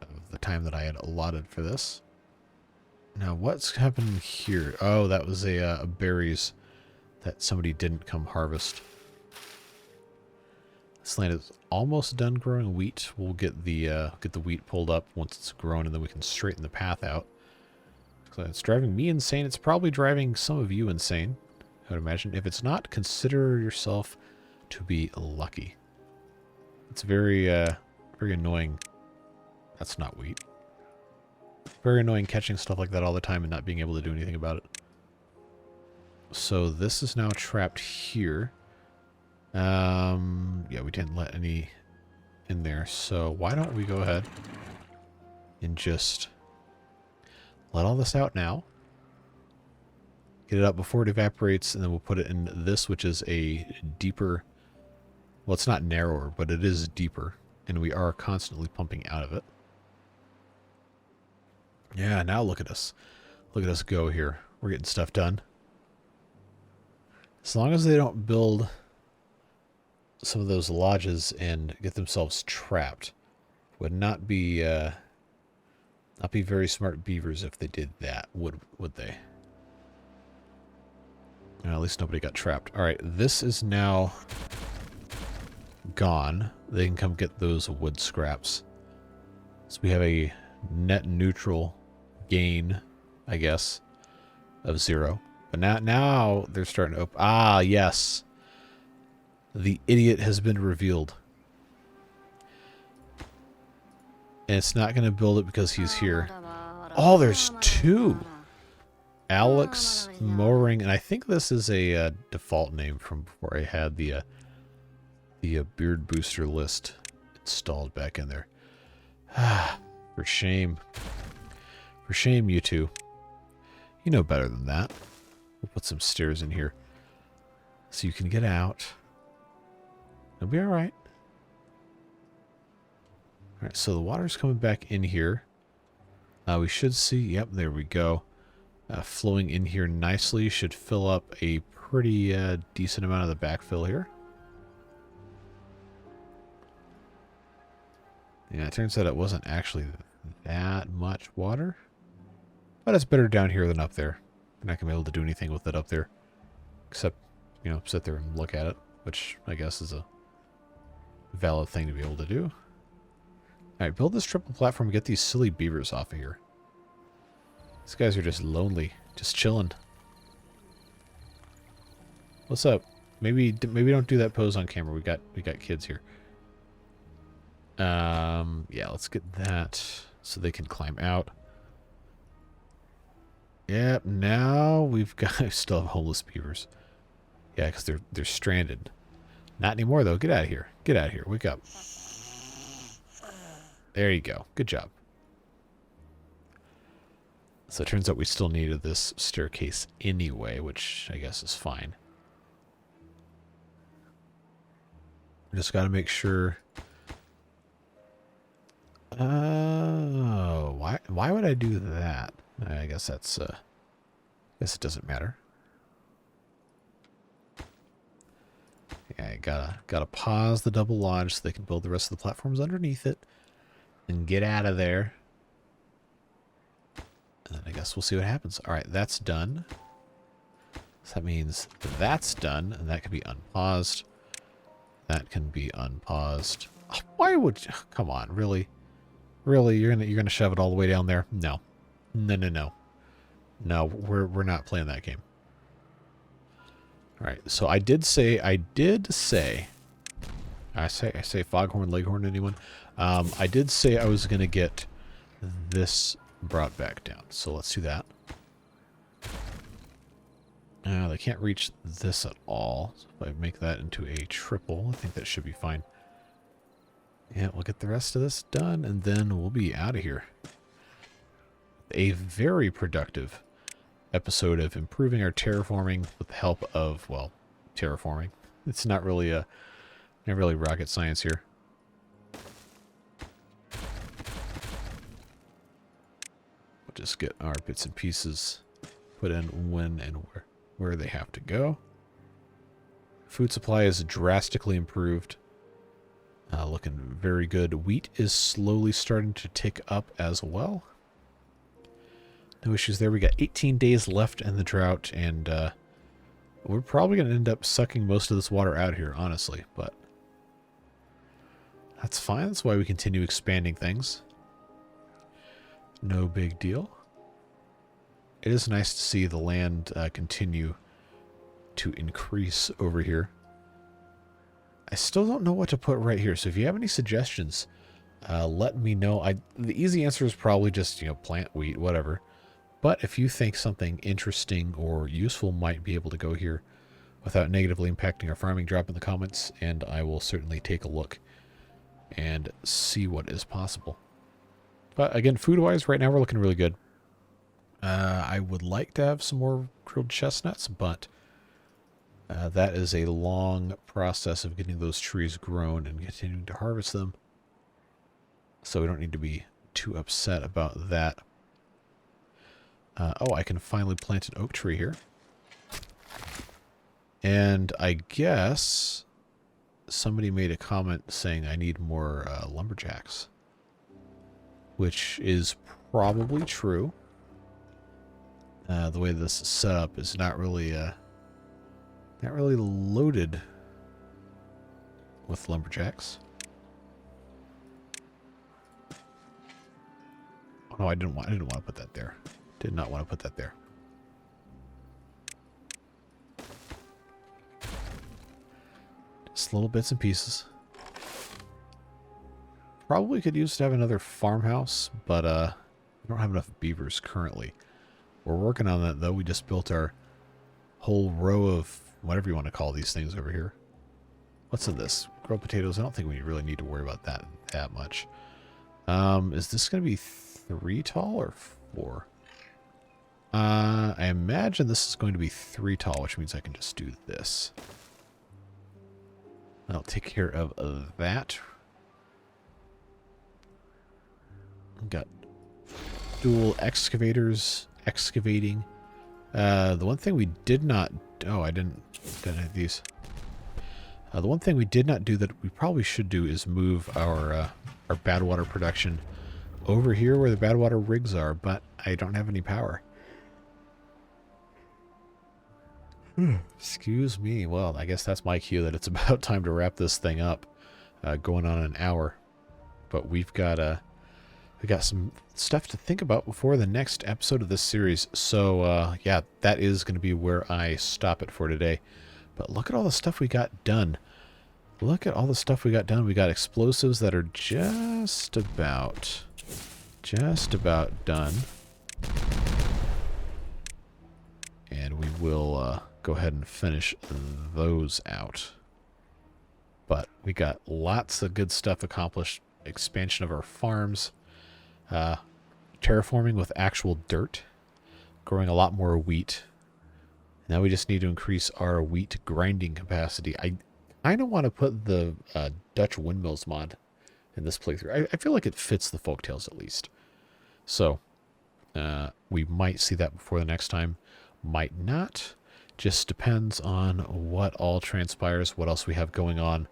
of the time that I had allotted for this. Now, what's happening here? Oh, that was a berries that somebody didn't come harvest. This land is almost done growing wheat. We'll get the wheat pulled up once it's grown, and then we can straighten the path out. So it's driving me insane. It's probably driving some of you insane, I would imagine. If it's not, consider yourself to be lucky. It's very annoying. That's not wheat. Very annoying catching stuff like that all the time and not being able to do anything about it. So this is now trapped here. Yeah, we didn't let any in there. So why don't we go ahead and just let all this out now. Get it out before it evaporates, and then we'll put it in this, which is a deeper... Well, it's not narrower, but it is deeper, and we are constantly pumping out of it. Yeah, now look at us. Look at us go here. We're getting stuff done. As long as they don't build some of those lodges and get themselves trapped. Would not be very smart beavers if they did that, would they? Well, at least nobody got trapped. Alright, this is now gone. They can come get those wood scraps. So we have a net neutral gain, I guess, of 0. But now they're starting to open. Ah, yes. The idiot has been revealed. And it's not going to build it because he's here. Oh, there's 2. Alex Mooring, and I think this is a default name from before I had the beard booster list installed back in there. Ah, for shame. For shame, you two. You know better than that. We'll put some stairs in here so you can get out. It'll be all right. All right, so the water's coming back in here. We should see, yep, there we go. Flowing in here nicely. Should fill up a pretty decent amount of the backfill here. Yeah, it turns out it wasn't actually that much water. But it's better down here than up there. We're not going to be able to do anything with it up there. Except, you know, sit there and look at it. Which I guess is a valid thing to be able to do. Alright, build this triple platform and get these silly beavers off of here. These guys are just lonely. Just chilling. What's up? Maybe don't do that pose on camera. We got kids here. Yeah, let's get that so they can climb out. Yep, now we've got still have homeless beavers. Yeah, because they're stranded. Not anymore though. Get out of here. Get out of here. Wake up. There you go. Good job. So it turns out we still needed this staircase anyway, which I guess is fine. Just got to make sure. Oh, why would I do that? I guess that's I guess it doesn't matter. Yeah, I gotta pause the double launch so they can build the rest of the platforms underneath it and get out of there. And then I guess we'll see what happens. All right, that's done. So that means that's done, and that can be unpaused. That can be unpaused. Oh, why would you? Come on, really? Really, you're gonna shove it all the way down there? No, no. No, we're not playing that game. All right, so I say Foghorn Leghorn, anyone? I did say I was gonna get this brought back down, so let's do that. They can't reach this at all. So if I make that into a triple, I think that should be fine. Yeah, we'll get the rest of this done, and then we'll be out of here. A very productive episode of improving our terraforming with the help of, well, terraforming. It's not really rocket science here. We'll just get our bits and pieces put in when and where they have to go. Food supply is drastically improved. Looking very good. Wheat is slowly starting to tick up as well. No issues there. We got 18 days left in the drought, and we're probably going to end up sucking most of this water out here, honestly, but that's fine. That's why we continue expanding things. No big deal. It is nice to see the land continue to increase over here. I still don't know what to put right here, so if you have any suggestions, let me know. The easy answer is probably just, plant wheat, whatever. But if you think something interesting or useful might be able to go here without negatively impacting our farming, drop in the comments, and I will certainly take a look and see what is possible. But again, food-wise, right now we're looking really good. I would like to have some more grilled chestnuts, but that is a long process of getting those trees grown and continuing to harvest them. So we don't need to be too upset about that. Oh, I can finally plant an oak tree here. And I guess somebody made a comment saying I need more lumberjacks, which is probably true. The way this is set up is not really loaded with lumberjacks. Oh no, I didn't want to put that there. Did not want to put that there. Just little bits and pieces. Probably could use to have another farmhouse, but we don't have enough beavers currently. We're working on that though. We just built our whole row of whatever you want to call these things over here. What's in this? Grilled potatoes. I don't think we really need to worry about that much. Is this going to be 3 tall or 4? I imagine this is going to be 3 tall, which means I can just do this. I'll take care of that. We've got dual excavators excavating. The one thing we did not... Oh, I didn't have these. The one thing we did not do that we probably should do is move our bad water production over here where the bad water rigs are, but I don't have any power. Excuse me. Well, I guess that's my cue that it's about time to wrap this thing up. Going on an hour. But we got some stuff to think about before the next episode of this series. So, yeah, that is going to be where I stop it for today. But look at all the stuff we got done. Look at all the stuff we got done. We got explosives that are just about done. And we will go ahead and finish those out. But we got lots of good stuff accomplished. Expansion of our farms. Terraforming with actual dirt. Growing a lot more wheat. Now we just need to increase our wheat grinding capacity. I don't want to put the Dutch windmills mod in this playthrough. I feel like it fits the Folktails at least. So, we might see that before the next time. Might not. Just depends on what all transpires, what else we have going on,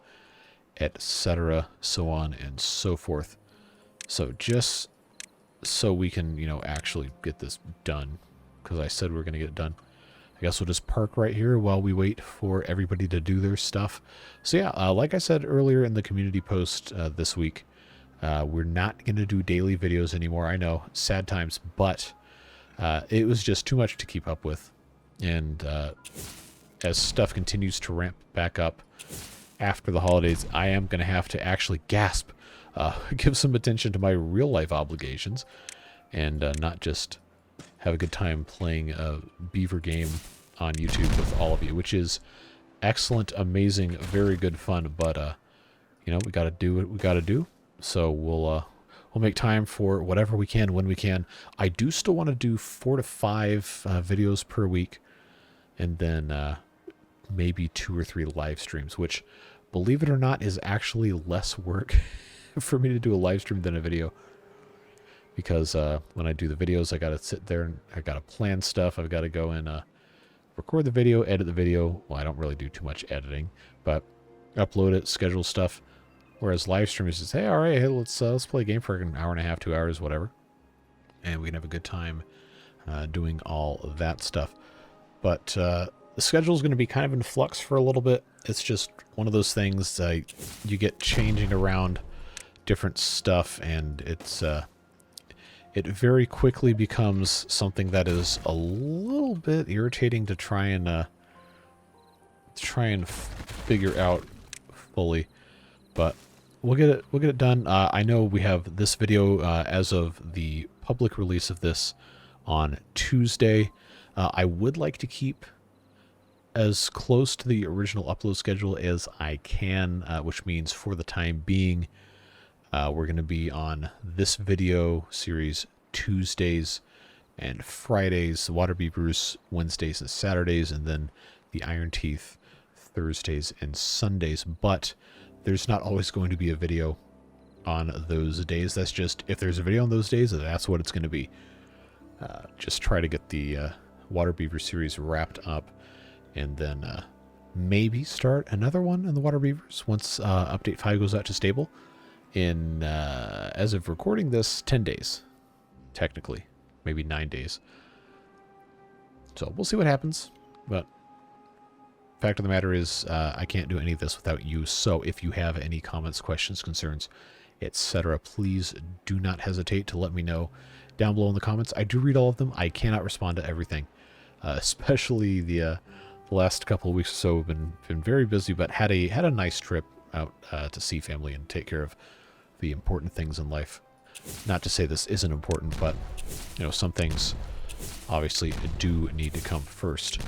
etc., so on and so forth. So just so we can, actually get this done, because I said we were going to get it done. I guess we'll just park right here while we wait for everybody to do their stuff. So yeah, like I said earlier in the community post this week, we're not going to do daily videos anymore. I know, sad times, but it was just too much to keep up with. And as stuff continues to ramp back up after the holidays, I am going to have to actually give some attention to my real life obligations and not just have a good time playing a beaver game on YouTube with all of you, which is excellent, amazing, very good fun. But, we got to do what we got to do. So we'll make time for whatever we can when we can. I do still want to do 4 to 5 videos per week, and then maybe 2 or 3 live streams, which, believe it or not, is actually less work for me to do a live stream than a video. Because when I do the videos, I got to sit there and I got to plan stuff. I've got to go and record the video, edit the video. Well, I don't really do too much editing, but upload it, schedule stuff. Whereas live stream is just, hey, all right, hey, let's play a game for an hour and a half, 2 hours, whatever, and we can have a good time doing all of that stuff. But the schedule is going to be kind of in flux for a little bit. It's just one of those things you get changing around different stuff, and it very quickly becomes something that is a little bit irritating to try and figure out fully. But we'll get it done. I know we have this video as of the public release of this on Tuesday. I would like to keep as close to the original upload schedule as I can, which means for the time being, we're going to be on this video series Tuesdays and Fridays, the Water Beavers Wednesdays and Saturdays, and then the Iron Teeth Thursdays and Sundays. But there's not always going to be a video on those days. That's just, if there's a video on those days, that's what it's going to be. just try to get the water beaver series wrapped up, and then maybe start another one in the water beavers once update 5 goes out to stable in, as of recording this, 10 days. Technically. Maybe 9 days. So we'll see what happens. But fact of the matter is, I can't do any of this without you. So if you have any comments, questions, concerns, etc., please do not hesitate to let me know down below in the comments. I do read all of them. I cannot respond to everything, especially the last couple of weeks or so. Have been very busy, but had a nice trip out to see family and take care of the important things in life. Not to say this isn't important, but you know, some things obviously do need to come first.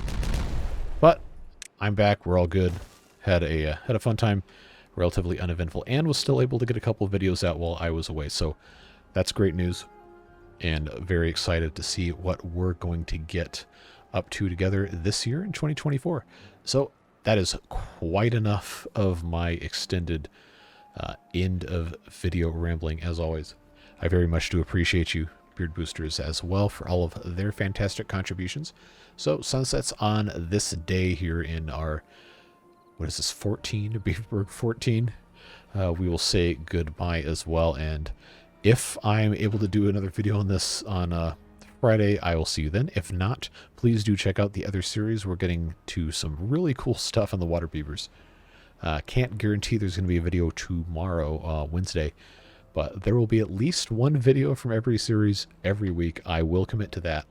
But I'm back. We're all good. Had a fun time, relatively uneventful, and was still able to get a couple of videos out while I was away. So that's great news, and very excited to see what we're going to get up to together this year in 2024. So that is quite enough of my extended end of video rambling. As always, I very much do appreciate you, Beard Boosters, as well, for all of their fantastic contributions. So sunsets on this day here in our, what is this, 14, Beaverburg 14. We will say goodbye as well, and if I'm able to do another video on this on Friday, I will see you then. If not, please do check out the other series. We're getting to some really cool stuff on the water beavers. Can't guarantee there's going to be a video tomorrow, Wednesday, but there will be at least one video from every series every week. I will commit to that.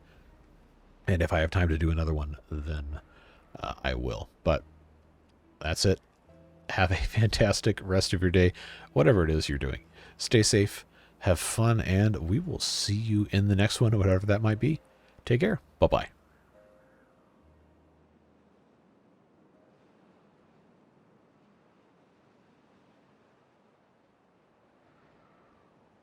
And if I have time to do another one, then I will. But that's it. Have a fantastic rest of your day, whatever it is you're doing. Stay safe, have fun, and we will see you in the next one, whatever that might be. Take care. Bye-bye.